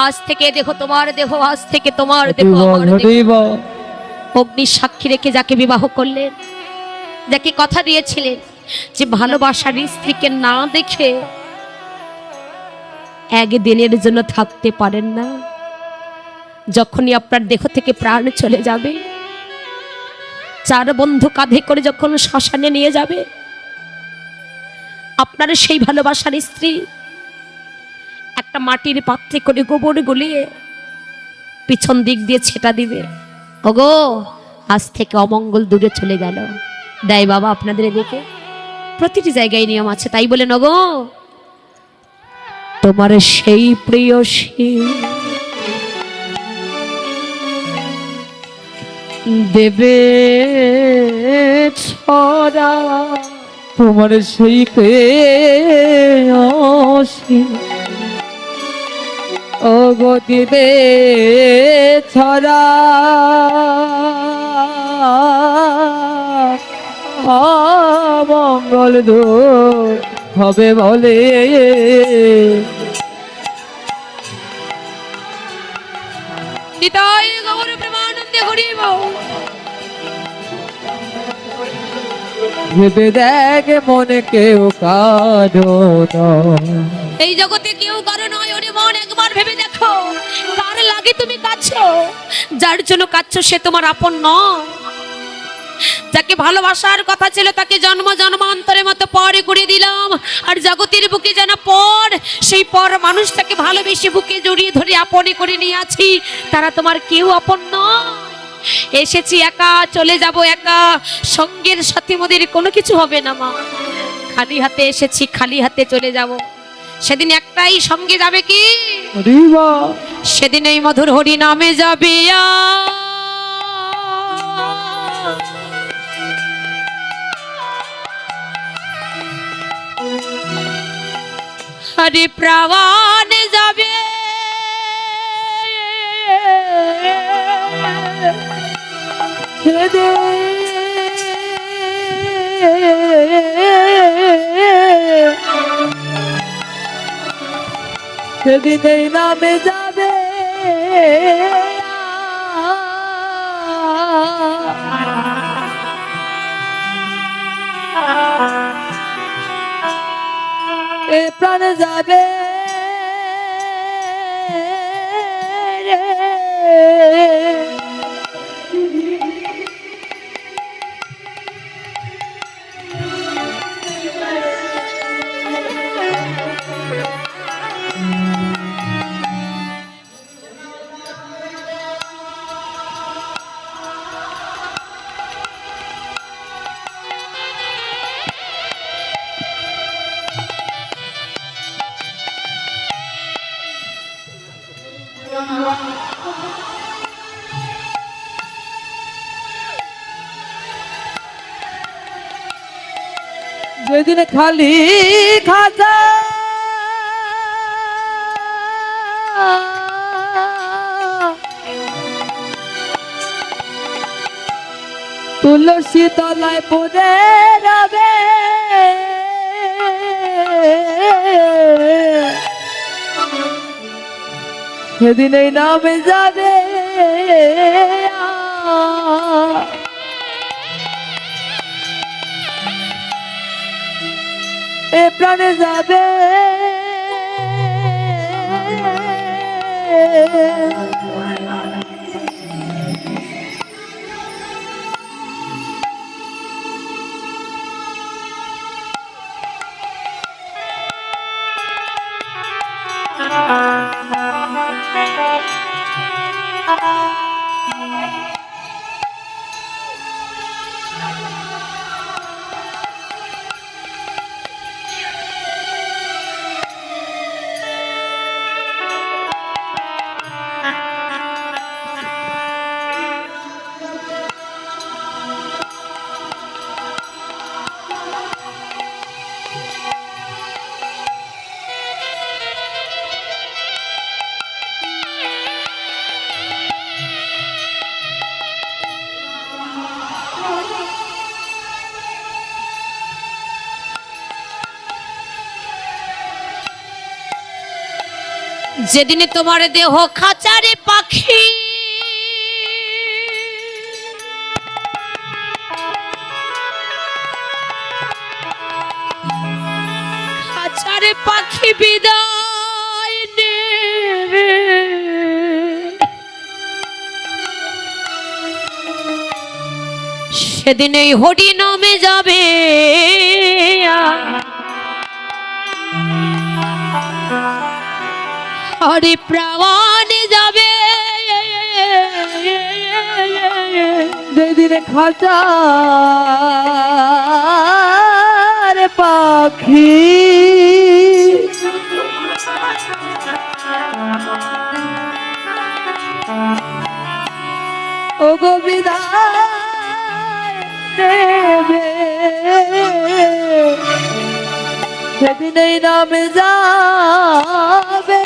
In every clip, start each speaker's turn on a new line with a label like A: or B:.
A: আজ থেকে দেহ তোমার দেহ, আজ থেকে তোমার দেহ আমার দেহ। অগ্নির সাক্ষী রেখে যাকে বিবাহ করলেন, যাকে কথা দিয়েছিলেন যে ভালোবাসার স্ত্রীকে না দেখে একদিনের জন্য থাকতে পারেন না, যখনই আপনার দেহ থেকে প্রাণ চলে যাবে, চার বন্ধু কাঁধে করে যখন শ্মশানে নিয়ে যাবে, আপনার সেই ভালোবাসার স্ত্রী একটা মাটির পাত্রে করে গোবর গলিয়ে পিছন দিক দিয়ে ছেটা দিবে, ওগো আজ থেকে অমঙ্গল দূরে চলে গেল। দেয় বাবা আপনাদের এদিকে প্রতিটি জায়গায় নিয়ম আছে, তাই বলে ওগো তোমার সেই প্রিয়সী দেবে ছড়া,
B: তোমার সেই প্রেয়সী ও গো দিবে ছড়া, মঙ্গল দূর হবে বলে।
A: নিতাই গৌর প্রেমানন্দে হরি বল।
B: ভেবে দেখ মনে কেউ কারো
A: এই জগতে কেউ কারো নয়, ওরে মন একবার ভেবে দেখো কার লাগে তুমি কাঁদছো, যার জন্য কাঁদছো সে তোমার আপন নয়। যাকে ভালোবাসার কথা ছিল তাকে জন্ম জন্মান্তরের মতো পরে করে দিলাম, আর জগতের বুকে যেন পর, সেই পর মানুষটাকে ভালোবেসে বুকে জড়িয়ে ধরে আপনে করে নিয়ে আছি, তারা তোমার কেউ আপন নয়। এসেছি একা, চলে যাব একা, সঙ্গের সাথে মোদের কোনো কিছু হবে না মা। খালি হাতে এসেছি, খালি হাতে চলে যাব। সেদিন একটাই সঙ্গে যাবে কি, সেদিন এই মধুর হরি নামে যাবে। হরি প্রাণ যাবে,
B: সেদিন এই নামে যাবে। এ প্রাণ যাবে রে, যেদিন খালি খাজা তুলসী তলায় পড়ে রবে, সেদিন এই নামে যাবে। এ প্রাণে যাবে
A: যেদিনে তোমার দেহ খাঁচারে পাখি, খাঁচারে পাখি বিদায় নেবে, সেদিন এই হরি নামে যাবে হরি প্রাণ যাবে।
B: যেদিনে খাঁচার পাখি ও গো বিদায় দেবে, সেদিন এই নামে যাবে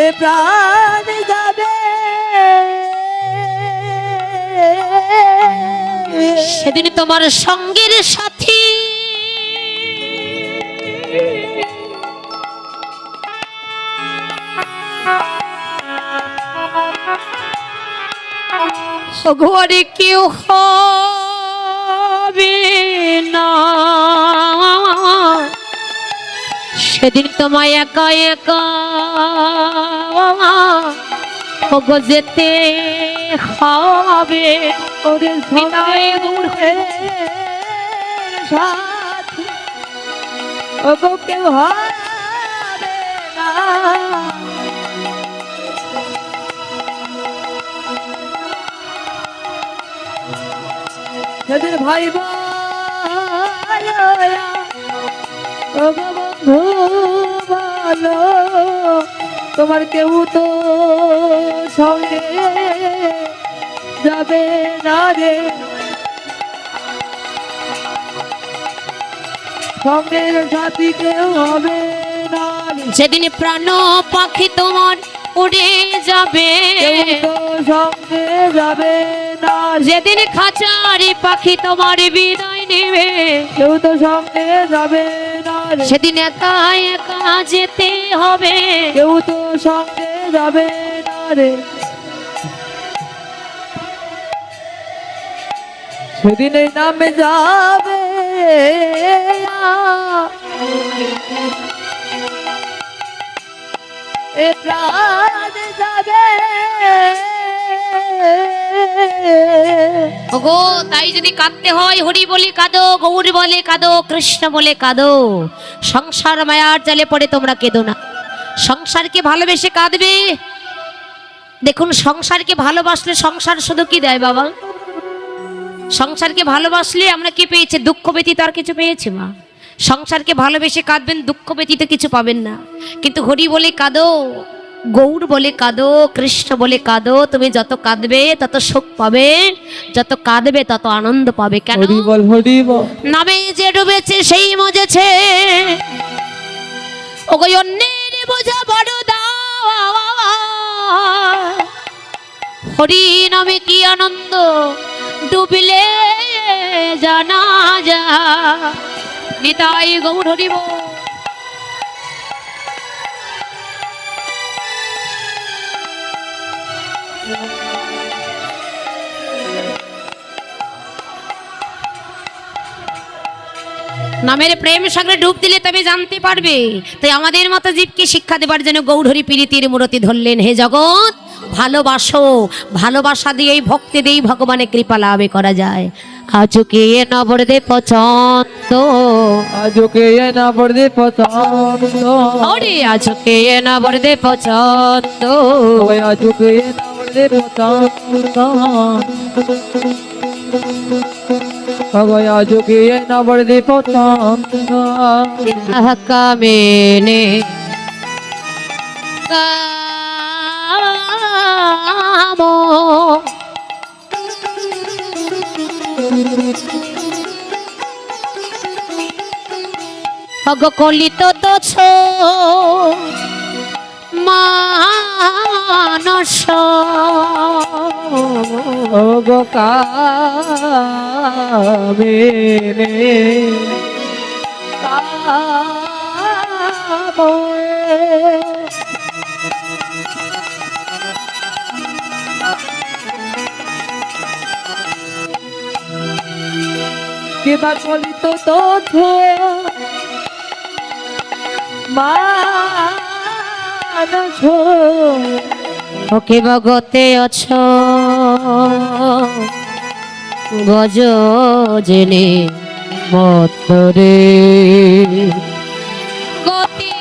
B: এ প্রাণ যাবে,
A: সেদিন তোমার সঙ্গের সাথী ঘরে কেউ হবে না, সেদিন তোমায় একা একা ওগো যেতে হবে।
B: ওরে সঙ্গে সাথী ও গো কেউ হবে না, সেদিন ভাই ভাই ও গো বন্ধু ভালো, তোমার কেউ তো সঙ্গে যাবে না রে, সঙ্গের সাথী কেউ হবে না রে,
A: যেদিন প্রাণ পাখি তোমার উড়ে যাবে,
B: কেউ তো সঙ্গে যাবে না রে,
A: যেদিন খাঁচারে পাখি তোমার বিদায় নেবে,
B: কেউ তো সঙ্গে যাবে না রে,
A: সেদিন একা একা যেতে হবে।
B: কেউ তো সঙ্গে যাবে না রে, সেদিন এই নামে যাবে এ প্রাণ যাবে,
A: ওগো তাই যদি কাঁদতে হয় হরি বলে কাঁদো, গৌর বলে কাঁদো, কৃষ্ণ বলে কাঁদো, সংসার মায়ার জালে পড়ে তোমরা কেঁদো না। সংসারকে ভালোবেসে কাঁদবে। দেখুন সংসারকে ভালোবাসলে সংসার শুধু কি দেয় বাবা? সংসারকে ভালোবাসলে আমরা কি পেয়েছি? দুঃখ ব্যতীত আর কিছু পেয়েছি মা? সংসারকে ভালোবেসে কাঁদবেন, দুঃখ ব্যতীত কিছু পাবেন না। কিন্তু হরি বলে কাঁদো, গৌর বলে কাঁদো, কৃষ্ণ বলে কাঁদো, তুমি যত কাঁদবে তত সুখ পাবে, যত কাঁদবে তত আনন্দ পাবে। কেন?
B: হরি বল হরি বল,
A: নামে যে ডুবেছে সেই মজেছে, ওগো অন্যের বোঝা বড় দাও, হরি নামে কি আনন্দ ডুবিলে জানা যা। নিতাই গৌর হরি বল। নামের প্রেম সাগরে ডুব দিলে তবে জানতে পারবে। তাই আমাদের মতো জীবকে শিক্ষা দেবার জন্য গৌরহরি প্রীতির মূরতি ধরলেন। হে জগৎ, ভালোবাসো, ভালোবাসা দিয়েই ভক্তি দিয়েই ভগবানের কৃপা লাভ করা যায়। আজকে নবরদে পছন্দ,
B: আজকে না পড়বে পছন্দ,
A: ওরে আজকে নবরদে পছন্দ,
B: ওই আজকে না পড়বে পছন্দ, ওই আজকে না পড়বে পছন্দ,
A: কামেনে কামো অগকলিত তোছ মানস
B: ও গো কামিনী কিবা কলিত তথ্য মানস
A: ওকে বগতে অছ গজ জেনে মতরে গতি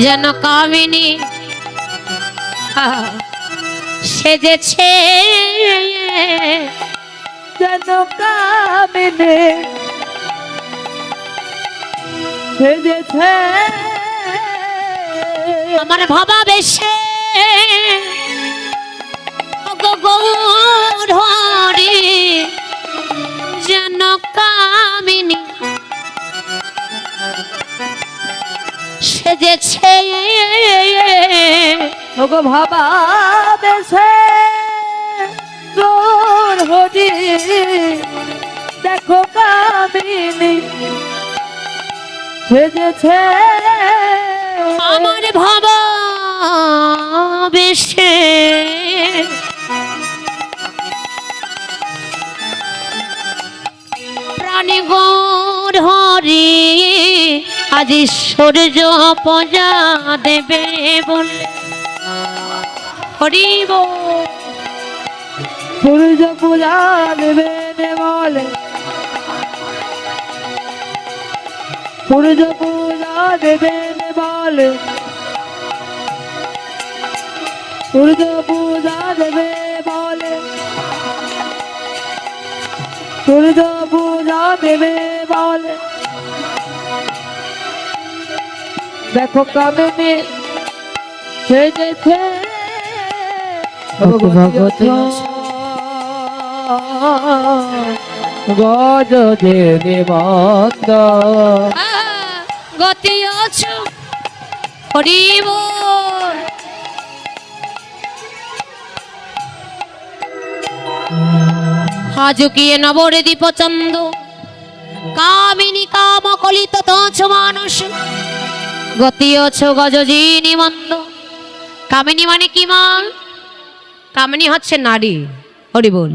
A: যেন কামিনী সেজেছে
B: যেন কামিনী সেজেছে
A: আমার ভাবা বেশে গৌরে যেন কামিনী সেজেছে
B: ওগো ভাবা বেশে তোর হরি দেখো কামিনী সেজেছে
A: আমার ভাবা বেশে প্রাণী গৌর হরি আজি সূর্য পূজা দেবে বলে হরিব
B: সূর্য পূজা দেবে বলে সূর্য পূজা দেবে বলে সূর্য পূজা দেবে বলে সূর্য পূজা দেবে বলে দেখো কামিনী সেজেছে ভগবতী গজ দেবে মন্দ
A: গতি অছো হরিব হাজুকিয়ে নবরে দীপচন্দ কামিনী কাম কলিত তছ মানুষ গতি অছো গজজিনী মন্দ কামিনী মানে কি মা কামিনী হচ্ছে নারী হরি বল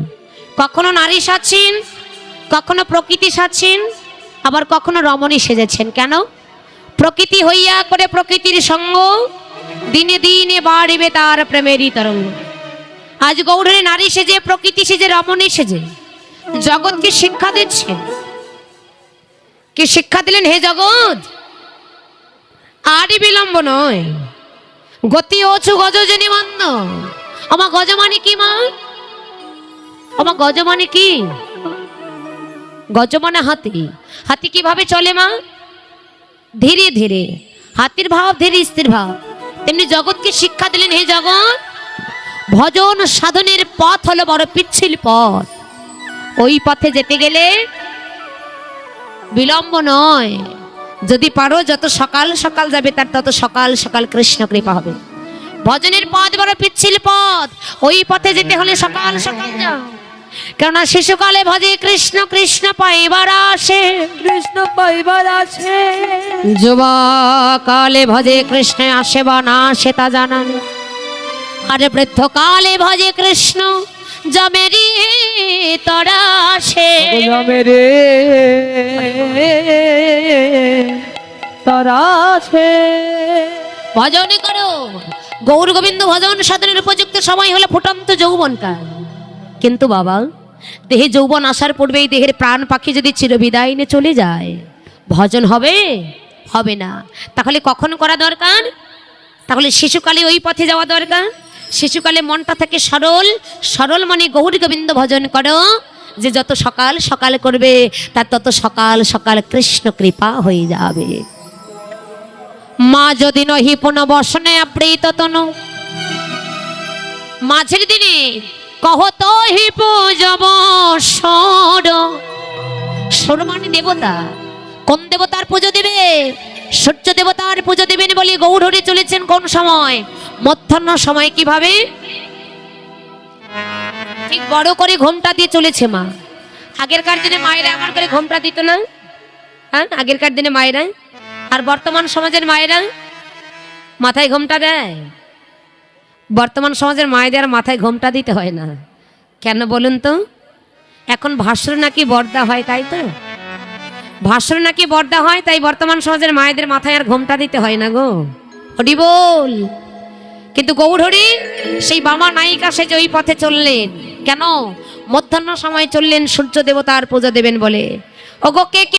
A: কখনো নারী সাজছেন কখনো প্রকৃতি সাজছেন আবার কখনো রমণী সেজেছেন কেন প্রকৃতি হইয়া করে প্রকৃতির সঙ্গ দিনে দিনে বাড়িবে তার প্রেমেরই তরঙ্গ আজ গৌড়ের নারী সেজে প্রকৃতি সেজে রমণী সেজে জগৎকে শিক্ষা দিচ্ছেন কি শিক্ষা দিলেন হে জগৎ আরই বিলম্ব নয় গতি অছু গজজনী মন্দ আমার গজ মানে কি মা আমার গজ মানে কি গজ মানে হাতি হাতি কিভাবে চলে মা ধীরে ধীরে হাতির ভাব ধীরে স্থির ভাব তেমনি জগৎকে শিক্ষা দিলেন হে জগৎ ভজন সাধনের পথ হলো বড় পিচ্ছিল পথ ওই পথে যেতে গেলে বিলম্ব নয় যদি পারো যত সকাল সকাল যাবে তার তত সকাল সকাল কৃষ্ণ কৃপা হবে ভজনের পথ বড় পিচ্ছিল পথ ওই পথে যেতে হলে সকাল সকাল যাও কেননা শিশুকালে ভজে কৃষ্ণ কৃষ্ণ পাইবার আসে
B: কৃষ্ণ পাইবার আছে
A: যুবকালে ভজে কৃষ্ণ আসে বা না আসে তা জানান আর বৃদ্ধকালে ভজে কৃষ্ণ জমেরি তরা আসে
B: মেরে তারা আছে
A: ভজন করো গৌর গোবিন্দ ভজন সাধনের উপযুক্ত সময় হলো ফুটন্ত যৌবনকাল কিন্তু বাবা দেহে যৌবন আসার পূর্বেই দেহের প্রাণ পাখি যদি চিরবিদায় নিয়ে চলে যায় ভজন হবে হবে না তাহলে কখন করা দরকার তাহলে শিশুকালে ওই পথে যাওয়া দরকার শিশুকালে মনটা থেকে সরল সরল মানে গৌর গোবিন্দ ভজন করো যে যত সকাল সকাল করবে তার তত সকাল সকাল কৃষ্ণ কৃপা হয়ে যাবে মা যদি নহি পুনঃ বসনে আবৃত তনু মাঝের দিনে কহত হি পূজব সর। সর মানে দেবতা। কোন দেবতার পুজো দেবে? সূর্য দেবতার পুজো দেবেন বলে গৌরহরি চলেছেন কোন সময়? মধ্যাহ্ন সময়। কিভাবে? ঠিক বড় করে ঘোমটা দিয়ে চলেছে মা। আগেরকার দিনে মায়েরা এমন করে ঘোমটা দিত না? হ্যাঁ, আগেরকার দিনে মায়েরা। আর বর্তমান সমাজের মায়েরা মাথায় ঘোমটা দেয়? বর্তমান সমাজের মায়েদের আর মাথায় ঘোমটা দিতে হয় না। কেন বলুন তো? এখন ভাস্র নাকি বর্দা হয়, তাই তো? ভাস্র নাকি বর্দা হয়, তাই বর্তমান সমাজের মায়েদের মাথায় আর ঘোমটা দিতে হয় না গো। হরি বল। কিন্তু গৌরহরি সেই বামা নায়িকা সেজে ওই পথে চললেন। কেন? মধ্যাহ্ন সময় চললেন সূর্য দেবতার পূজা দেবেন বলে। ওগো কে